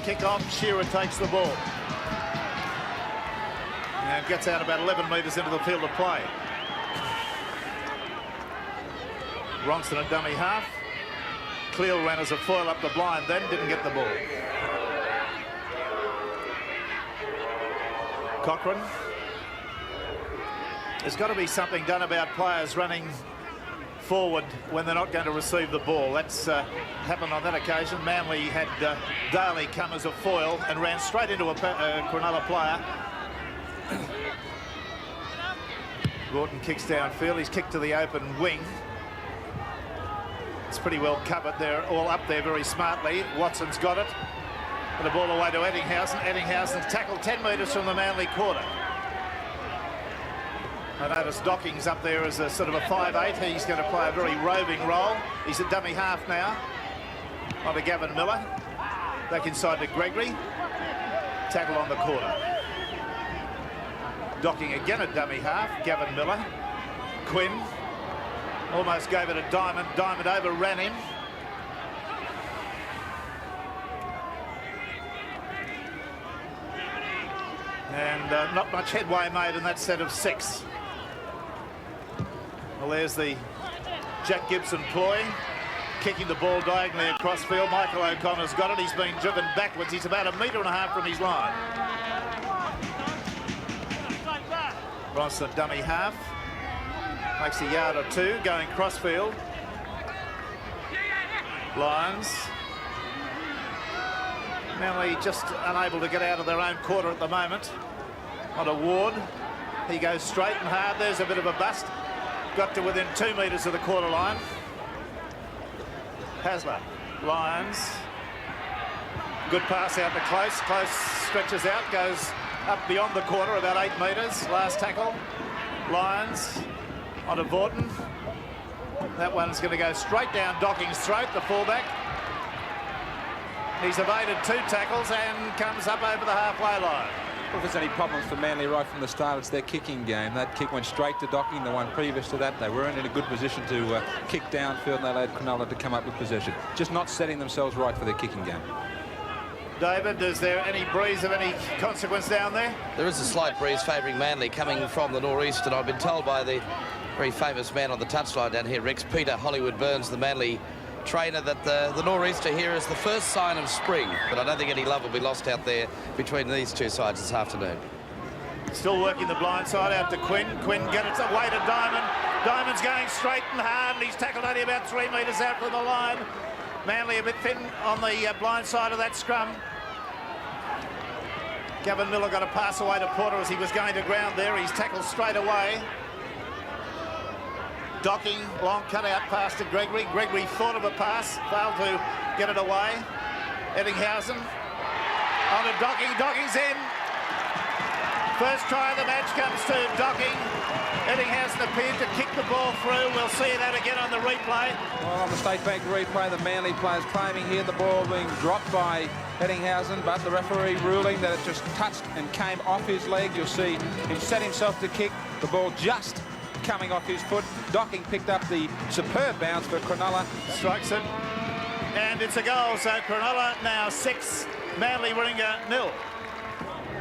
kick-off. Shearer takes the ball. And gets out about 11 metres into the field of play. Ronson a dummy half. Cleal ran as a foil up the blind then, didn't get the ball. Cochrane. There's got to be something done about players running forward when they're not going to receive the ball. That's happened on that occasion. Manly had Daly come as a foil and ran straight into a Cronulla player. Gordon kicks downfield. He's kicked to the open wing. It's pretty well covered. They're all up there very smartly. Watson's got it. And the ball away to Eddinghausen. Eddinghausen's tackled 10 metres from the Manly quarter. I notice Docking's up there as a sort of a 5'8". He's going to play a very roving role. He's a dummy half now. On to Gavin Miller. Back inside to Gregory. Tackle on the quarter. Docking again a dummy half. Gavin Miller. Quinn. Almost gave it a Diamond. Diamond overran him. And not much headway made in that set of 6. Well, there's the Jack Gibson ploy. Kicking the ball diagonally across field. Michael O'Connor's got it. He's been driven backwards. He's about 1.5 metres from his line. Ronson dummy half. Makes a yard or two going crossfield. Lions. Manly just unable to get out of their own quarter at the moment. On a Ward. He goes straight and hard. There's a bit of a bust. Got to within 2 metres of the quarter line. Hasler. Lions. Good pass out to Close. Close stretches out. Goes up beyond the quarter about 8 metres. Last tackle. Lions. On to Vaughton. That one's going to go straight down Docking's throat, the fullback. He's evaded 2 tackles and comes up over the halfway line. Well, if there's any problems for Manly right from the start, it's their kicking game. That kick went straight to Docking. The one previous to that, they weren't in a good position to kick downfield, and they allowed Cronulla to come up with possession. Just not setting themselves right for their kicking game. David, is there any breeze of any consequence down there? There is a slight breeze favouring Manly coming from the northeast, and I've been told by the very famous man on the touchline down here, Rex, Peter Hollywood Burns, the Manly trainer, that the nor'easter here is the first sign of spring, but I don't think any love will be lost out there between these two sides this afternoon. Still working the blind side out to Quinn. Quinn gets it away to Diamond. Diamond's going straight and hard, and he's tackled only about 3 metres out from the line. Manly a bit thin on the blind side of that scrum. Gavin Miller got a pass away to Porter as he was going to ground there. He's tackled straight away. Docking, long cut-out pass to Gregory. Gregory thought of a pass, failed to get it away. Eddinghausen on to Docking. Docking's in. First try of the match comes to Docking. Eddinghausen appeared to kick the ball through. We'll see that again on the replay. Well, on the State Bank replay, the Manly players claiming here the ball being dropped by Eddinghausen, but the referee ruling that it just touched and came off his leg. You'll see him set himself to kick. The ball just coming off his foot. Docking picked up the superb bounce for Cronulla. Strikes it. And it's a goal. So Cronulla now 6, Manly Warringah 0.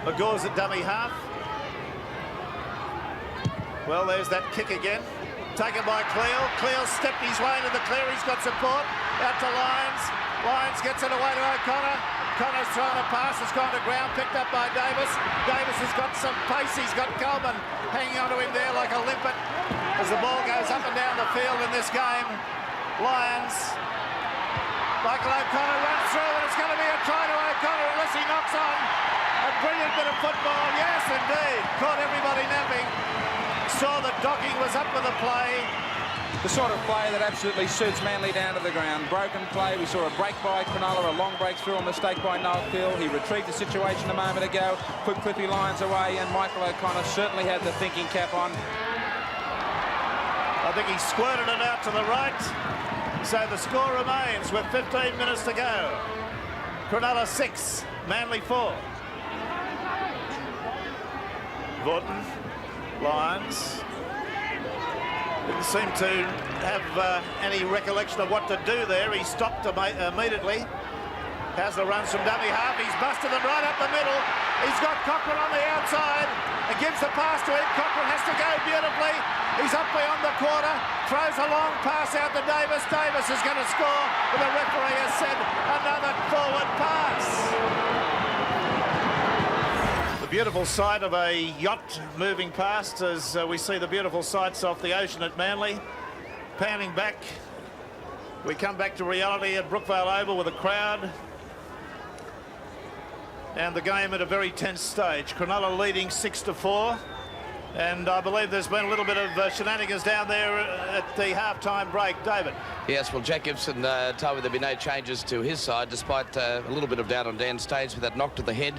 McGaw's at dummy half. Well, there's that kick again. Taken by Cleal. Cleal stepped his way into the clear. He's got support. Out to Lyons. Lyons gets it away to O'Connor. Connor's thrown a pass. It's gone to ground. Picked up by Davis. Davis has got some pace. He's got Coleman hanging onto him there like a limpet as the ball goes up and down the field in this game. Lions. Michael O'Connor runs through, and it's going to be a try to O'Connor unless he knocks on. A brilliant bit of football. Yes, indeed. Caught everybody napping. Saw that Docking was up with the play. The sort of play that absolutely suits Manly down to the ground. Broken play. We saw a break by Cronulla, a long breakthrough, a mistake by Noel Cleal. He retrieved the situation a moment ago, put Cliffy Lyons away, and Michael O'Connor certainly had the thinking cap on. I think he squirted it out to the right. So the score remains with 15 minutes to go. Cronulla 6, Manly 4. Vaughton, Lyons. Didn't seem to have any recollection of what to do there. He stopped immediately. Hasler runs from dummy half. He's busted them right up the middle. He's got Cochrane on the outside. It gives the pass to him. Cochrane has to go beautifully. He's up beyond the quarter. Throws a long pass out to Davis. Davis is going to score, but the referee has said another forward pass. The beautiful sight of a yacht moving past as we see the beautiful sights off the ocean at Manly. Panning back, we come back to reality at Brookvale Oval with a crowd. And the game at a very tense stage. Cronulla leading 6-4. And I believe there's been a little bit of shenanigans down there at the half-time break. David. Yes, well, Jack Gibson told me there'd be no changes to his side, despite a little bit of doubt on Dan Staines with that knock to the head.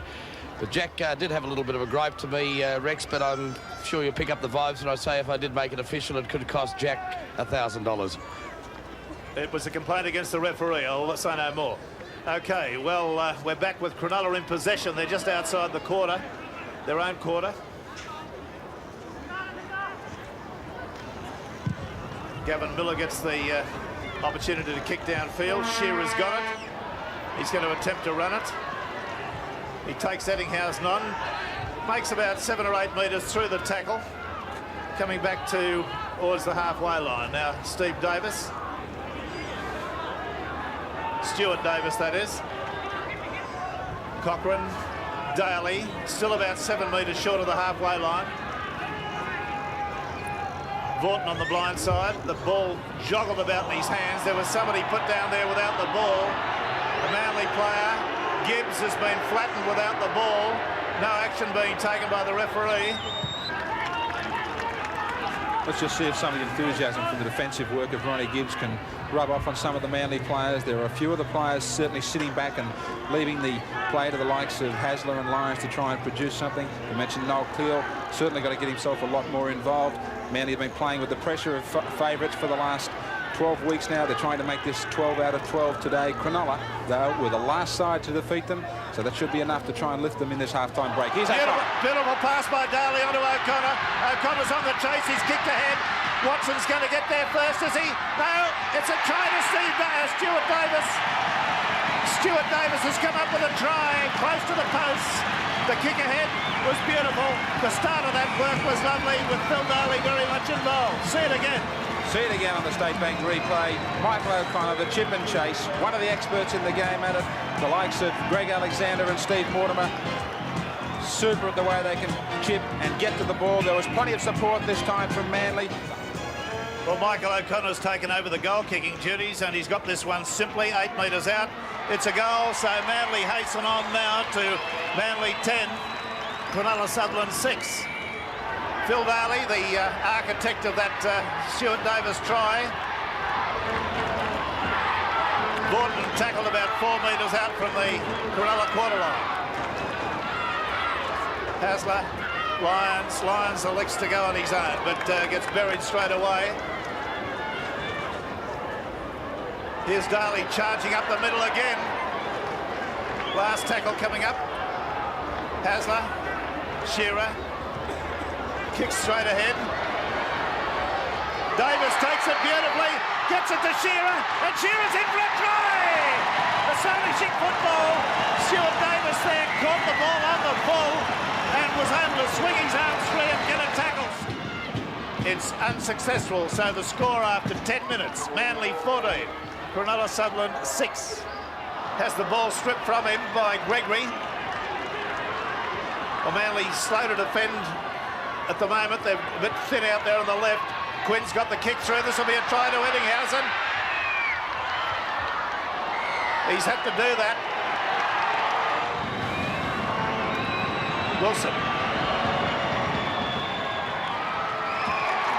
But Jack did have a little bit of a gripe to me, Rex, but I'm sure you'll pick up the vibes when I say if I did make it official, it could cost Jack $1,000. It was a complaint against the referee. I'll say no more. OK, well, we're back with Cronulla in possession. They're just outside the quarter, their own quarter. Gavin Miller gets the opportunity to kick downfield. Shearer's got it. He's going to attempt to run it. He takes Ettinghausen on, makes about 7 or 8 metres through the tackle, coming back towards the halfway line. Now, Steve Davis. Stuart Davis, that is. Cochrane, Daly, still about 7 metres short of the halfway line. Vaughton on the blind side. The ball joggled about in his hands. There was somebody put down there without the ball. The Manly player, Gibbs, has been flattened without the ball. No action being taken by the referee. Let's just see if some of the enthusiasm from the defensive work of Ronnie Gibbs can rub off on some of the Manly players. There are a few of the players certainly sitting back and leaving the play to the likes of Hasler and Lyons to try and produce something. We mentioned Noel Cleal, certainly got to get himself a lot more involved. Manly have been playing with the pressure of favourites for the last 12 weeks now. They're trying to make this 12 out of 12 today. Cronulla, though, were the last side to defeat them, so that should be enough to try and lift them in this half-time break. Here's beautiful pass by Daly onto O'Connor. O'Connor's on the chase. He's kicked ahead. Watson's going to get there first, is he? No, it's a try to Stuart Davis. Stuart Davis has come up with a try close to the post. The kick ahead was beautiful. The start of that work was lovely with Phil Daly very much involved. See it again. See it again on the State Bank replay. Michael O'Connor, the chip and chase, one of the experts in the game at it. The likes of Greg Alexander and Steve Mortimer, super at the way they can chip and get to the ball. There was plenty of support this time from Manly. Well, Michael O'Connor's taken over the goal-kicking duties, and he's got this one simply 8 metres out. It's a goal, so Manly hasten on now to Manly 10, Cronulla Sutherland 6. Phil Daly, the architect of that Stuart Davis try. Vaughton tackled about 4 metres out from the Cronulla quarter line. Hasler, Lyons elects to go on his own, but gets buried straight away. Here's Daly charging up the middle again. Last tackle coming up. Hasler, Shearer, kicks straight ahead. Davis takes it beautifully, gets it to Shearer, and Shearer's in for a try! Astonishing football. Stuart Davis there caught the ball on the full and was able to swing his arms free and get a tackle. It's unsuccessful, so the score after 10 minutes, Manly 14, Cronulla Sutherland 6. Has the ball stripped from him by Gregory. Well, Manly slow to defend at the moment. They're a bit thin out there on the left. Quinn's got the kick through. This will be a try to Ettinghausen. He's had to do that. Wilson.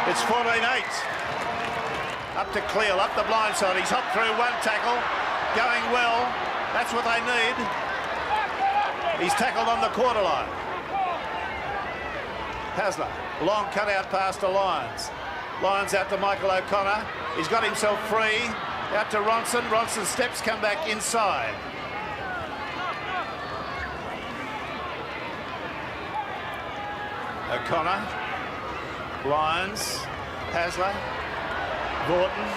It's 14-8. Up to Cleal, up the blind side. He's hopped through one tackle. Going well. That's what they need. He's tackled on the quarter line. Hasler, long cutout pass to Lyons. Lyons out to Michael O'Connor. He's got himself free. Out to Ronson. Ronson's steps come back inside. O'Connor. Lyons. Hasler. Vaughton.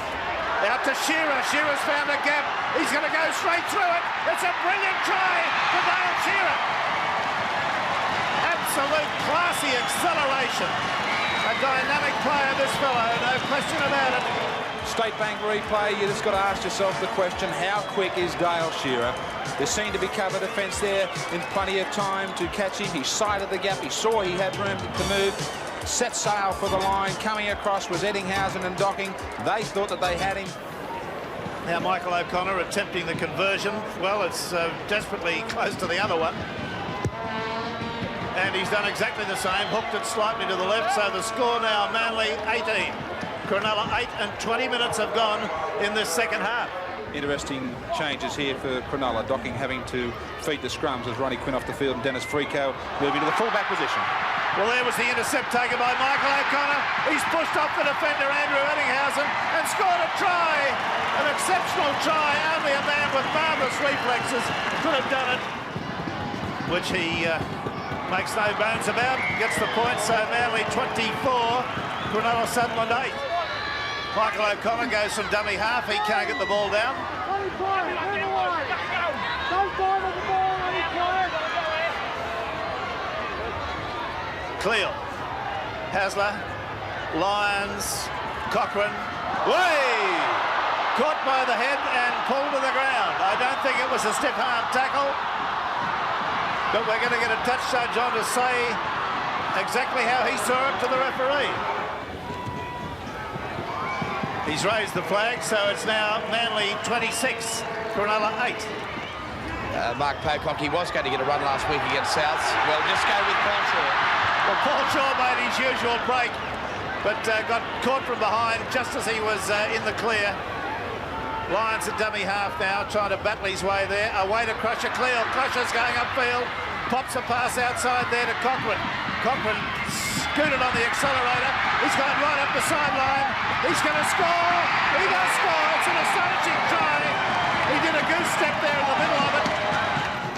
Out to Shearer. Shearer's found a gap. He's going to go straight through it. It's a brilliant try for Dale Shearer. Absolute classy acceleration. A dynamic player, this fellow, no question about it. State Bank replay, you just got to ask yourself the question, how quick is Dale Shearer? There seemed to be cover defence there in plenty of time to catch him. He sighted the gap, he saw he had room to move, set sail for the line. Coming across was Eddinghausen and Docking. They thought that they had him. Now Michael O'Connor attempting the conversion. Well, it's desperately close to the other one. And he's done exactly the same, hooked it slightly to the left, so the score now, Manly 18. Cronulla 8 and 20 minutes have gone in this second half. Interesting changes here for Cronulla. Docking having to feed the scrums as Ronnie Quinn off the field and Dennis Frico moving to the fullback position. Well, there was the intercept taken by Michael O'Connor. He's pushed off the defender, Andrew Eddinghausen, and scored a try. An exceptional try. Only a man with marvellous reflexes could have done it, which he makes no bones about. Gets the point, so Manly 24, Cronulla Sutherland 8. Michael O'Connor goes from dummy half. He can't get the ball down. Cleal, Hasler, Lyons, Cochrane. Way! Caught by the head and pulled to the ground. I don't think it was a stiff arm tackle, but we're going to get a touch judge on to say exactly how he saw it to the referee. He's raised the flag, so it's now Manly 26, Cronulla 8. Mark Pocock, he was going to get a run last week against Souths. Well, just go with Paul Shaw. Well, Paul Shaw made his usual break, but got caught from behind just as he was in the clear. Lyons at dummy half now, trying to battle his way there. Away to Crusher. Cleal. Crusher's going upfield. Pops a pass outside there to Cochrane. Cochrane scooted on the accelerator. He's gone right up the sideline. He's going to score. He does score. It's an astonishing try. He did a goose step there in the middle of it.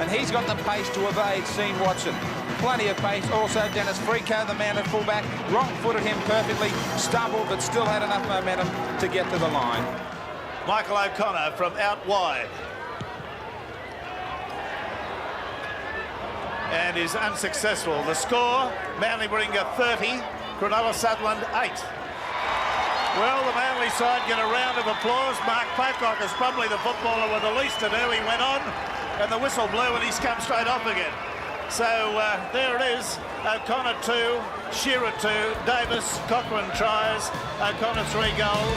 And he's got the pace to evade Sean Watson. Plenty of pace. Also Dennis Frico, the man at fullback, wrong-footed him perfectly, stumbled but still had enough momentum to get to the line. Michael O'Connor from out wide. And is unsuccessful. The score, Manly Warringah 30, Cronulla Sutherland 8. Well, the Manly side get a round of applause. Mark Pocock is probably the footballer with the least to do. He went on, and the whistle blew, and he's come straight off again. So there it is. O'Connor 2, Shearer 2, Davis, Cochrane tries. O'Connor 3 goals.